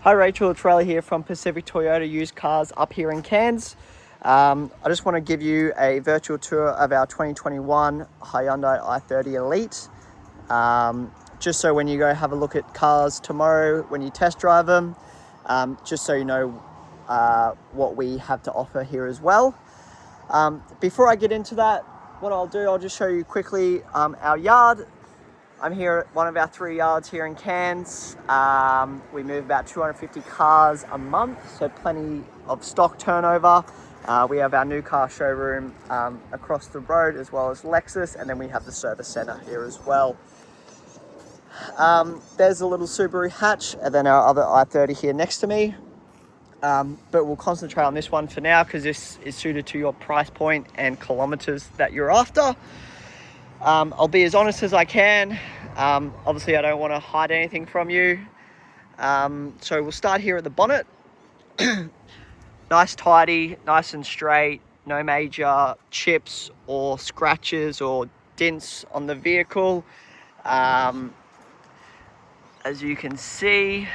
Hi Rachel, it's Riley here from Pacific Toyota Used Cars up here in Cairns. I just want to give you a virtual tour of our 2021 Hyundai I30 Elite. Just so when you go have a look at cars tomorrow, when you test drive them, just so you know what we have to offer here as well. Before I get into that, what I'll do, I'll just show you quickly our yard. I'm here at one of our 3 yards here in Cairns. We move about 250 cars a month, so plenty of stock turnover. We have our new car showroom across the road, as well as Lexus, and then we have the service center here as well. There's a little Subaru hatch, and then our other i30 here next to me. But we'll concentrate on this one for now because this is suited to your price point and kilometers that you're after. I'll be as honest as I can. Obviously, I don't want to hide anything from you. So we'll start here at the bonnet. Nice, tidy, nice and straight. No major chips or scratches or dents on the vehicle. As you can see,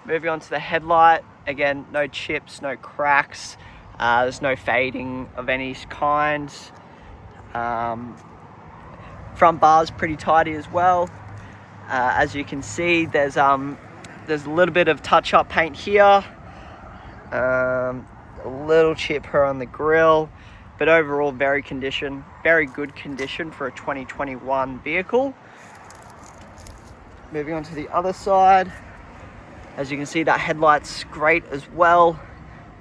moving on to the headlight. Again, no chips, no cracks. There's no fading of any kind. Front bar's pretty tidy as well. As you can see, there's a little bit of touch-up paint here, a little chip here on the grille, but overall very good condition for a 2021 vehicle. Moving on to the other side, as you can see, that headlight's great as well,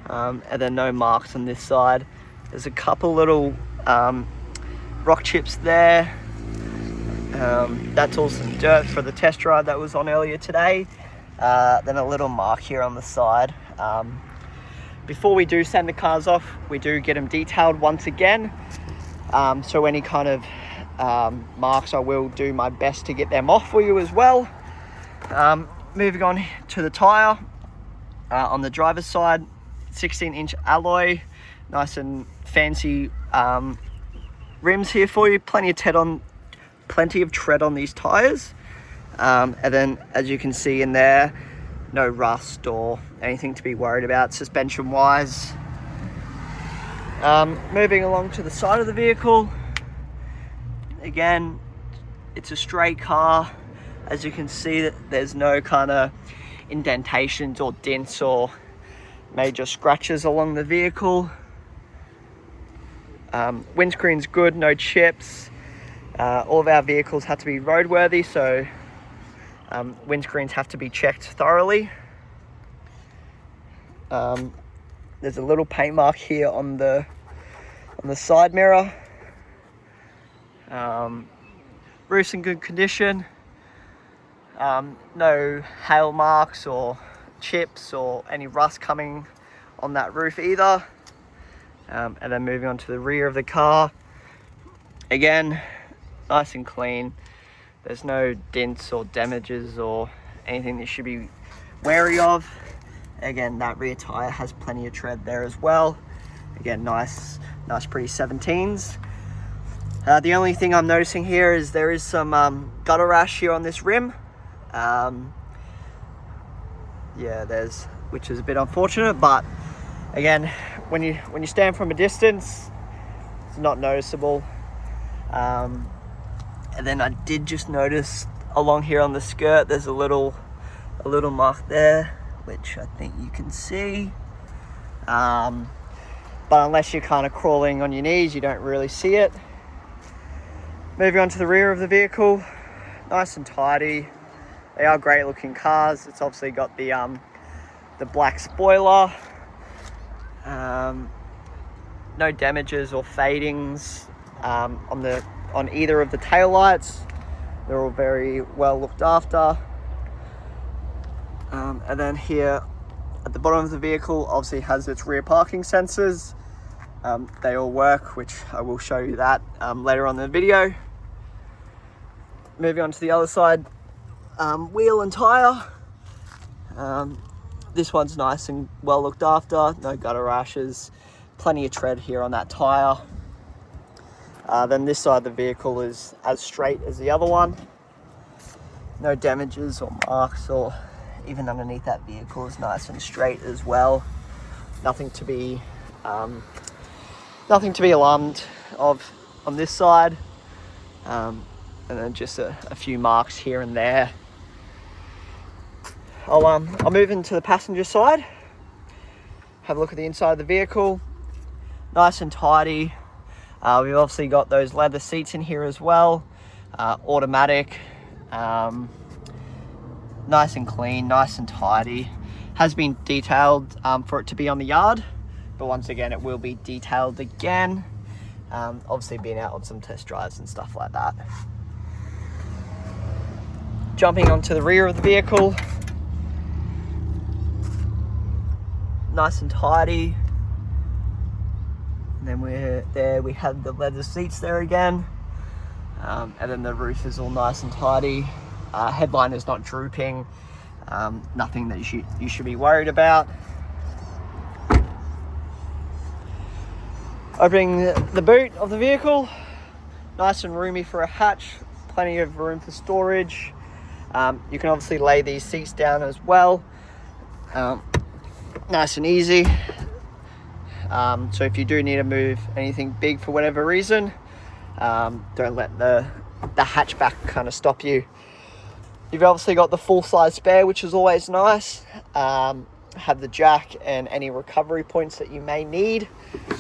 and then no marks on this side. There's a couple little rock chips there. That's all some dirt for the test drive that was on earlier today. Then a little mark here on the side. Before we do send the cars off, we do get them detailed once again. So any kind of marks, I will do my best to get them off for you as well. Moving on to the tyre. On the driver's side, 16-inch alloy, nice and fancy rims here for you. Plenty of tread on these tires, and then as you can see in there, no rust or anything to be worried about suspension wise. Moving along to the side of the vehicle, again, it's a straight car. As you can see, that there's no kind of indentations or dents or major scratches along the vehicle. Windscreen's good, no chips. All of our vehicles have to be roadworthy, so windscreens have to be checked thoroughly. There's a little paint mark here on the side mirror. Roof's in good condition. No hail marks or chips or any rust coming on that roof either. And then moving on to the rear of the car. Again, nice and clean. There's no dents or damages or anything that you should be wary of. Again, that rear tire has plenty of tread there as well. Again, nice pretty 17s. The only thing I'm noticing here is there is some gutter rash here on this rim. Which is a bit unfortunate, but again, when you stand from a distance, it's not noticeable. And then I did just notice along here on the skirt, there's a little mark there, which I think you can see. But unless you're kind of crawling on your knees, you don't really see it. Moving on to the rear of the vehicle, nice and tidy. They are great looking cars. It's obviously got the black spoiler. No damages or fadings on either of the tail lights. They're all very well looked after. And then here at the bottom of the vehicle, obviously has its rear parking sensors. They all work, which I will show you that later on in the video. Moving on to the other side, wheel and tire. This one's nice and well looked after, no gutter rashes, plenty of tread here on that tire. Then this side of the vehicle is as straight as the other one. No damages or marks or even underneath that vehicle is nice and straight as well. Nothing to be alarmed of on this side. And then just a few marks here and there. I'll move into the passenger side, have a look at the inside of the vehicle. Nice and tidy. We've obviously got those leather seats in here as well. Automatic. Nice and clean, nice and tidy. Has been detailed for it to be on the yard, but once again it will be detailed again. Obviously being out on some test drives and stuff like that. Jumping onto the rear of the vehicle. Nice and tidy. And then we have the leather seats there again. And then the roof is all nice and tidy. Headline is not drooping. Nothing that you should be worried about. Opening the boot of the vehicle. Nice and roomy for a hatch. Plenty of room for storage. You can obviously lay these seats down as well. Nice and easy. So if you do need to move anything big for whatever reason, don't let the hatchback kind of stop you. You've obviously got the full-size spare, which is always nice. Have the jack and any recovery points that you may need.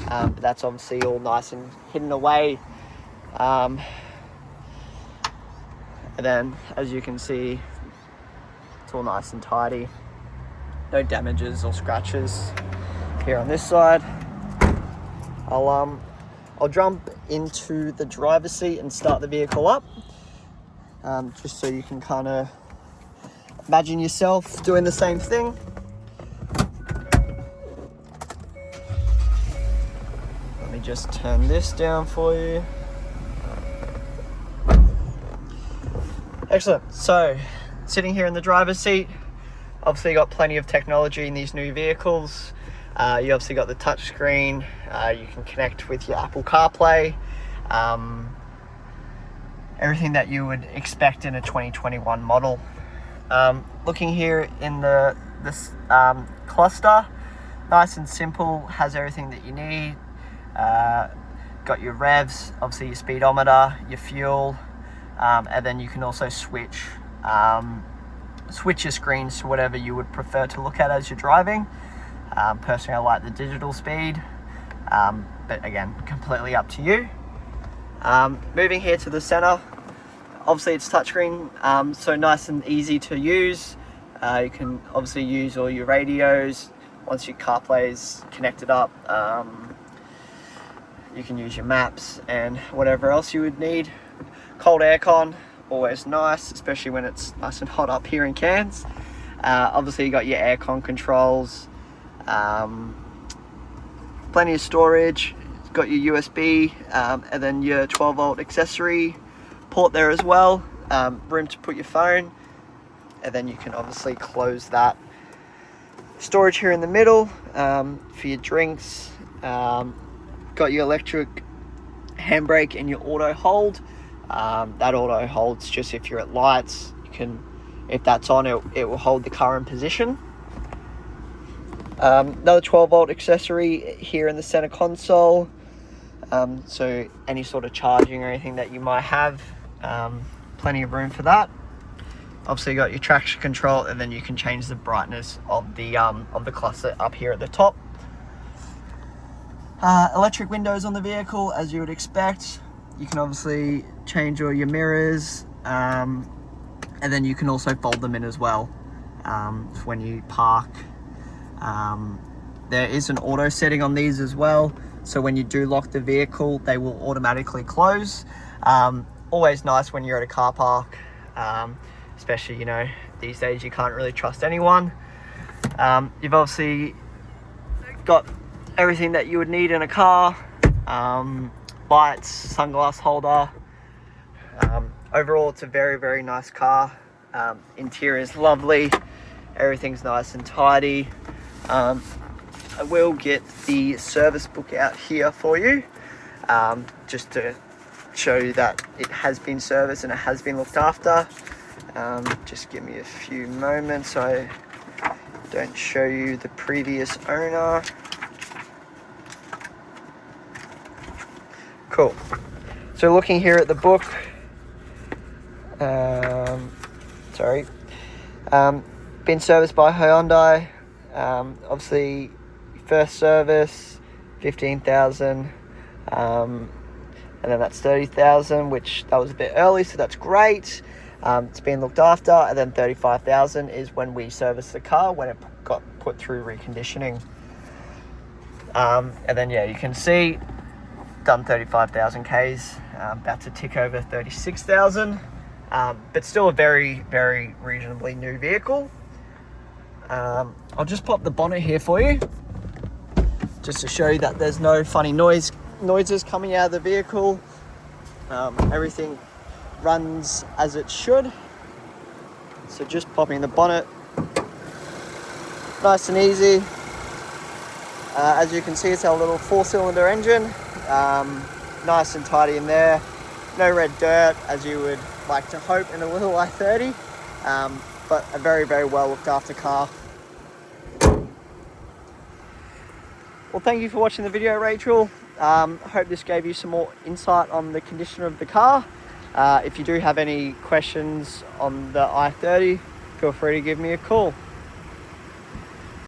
But that's obviously all nice and hidden away. And then, as you can see, it's all nice and tidy. No damages or scratches here on this side. I'll jump into the driver's seat and start the vehicle up, just so you can kind of imagine yourself doing the same thing. Let me just turn this down for you. Excellent. So, sitting here in the driver's seat, obviously got plenty of technology in these new vehicles. You obviously got the touch screen. You can connect with your Apple CarPlay. Everything that you would expect in a 2021 model. Looking here in this cluster, nice and simple, has everything that you need. Got your revs, obviously your speedometer, your fuel, and then you can also switch your screens to whatever you would prefer to look at as you're driving. Personally, I like the digital speed, but again, completely up to you. Moving here to the center, obviously it's touchscreen, so nice and easy to use. You can obviously use all your radios once your CarPlay is connected up. You can use your maps and whatever else you would need. Cold aircon, always nice, especially when it's nice and hot up here in Cairns. Obviously you got your aircon controls. Plenty of storage. It's got your USB and then your 12-volt accessory port there as well. Room to put your phone, and then you can obviously close that. Storage here in the middle for your drinks. Got your electric handbrake and your auto hold. That auto holds just if you're at lights. You can, if that's on, it will hold the car in position. Another 12-volt accessory here in the center console, so any sort of charging or anything that you might have, plenty of room for that. Obviously you got your traction control, and then you can change the brightness of the cluster up here at the top. Electric windows on the vehicle, as you would expect. You can obviously change all your mirrors, and then you can also fold them in as well when you park. There is an auto setting on these as well, so when you do lock the vehicle, they will automatically close. Always nice when you're at a car park, especially, you know, these days you can't really trust anyone. You've obviously got everything that you would need in a car. Lights, sunglass holder. Overall, it's a very, very nice car. Interior is lovely. Everything's nice and tidy. I will get the service book out here for you, just to show you that it has been serviced and it has been looked after. Just give me a few moments so I don't show you the previous owner. Cool. So looking here at the book, been serviced by Hyundai. Obviously, first service, 15,000, and then that's 30,000, which that was a bit early, so that's great. It's been looked after, and then 35,000 is when we serviced the car when it got put through reconditioning. And then yeah, you can see done 35,000 Ks, about to tick over 36,000, but still a very, very reasonably new vehicle. I'll just pop the bonnet here for you, just to show you that there's no funny noises coming out of the vehicle. Everything runs as it should. So just popping the bonnet, nice and easy. As you can see, it's our little 4-cylinder engine. Nice and tidy in there. No red dirt, as you would like to hope in a little I30, but a very, very well looked after car. Well, thank you for watching the video, Rachel. Hope this gave you some more insight on the condition of the car. If you do have any questions on the I30, feel free to give me a call.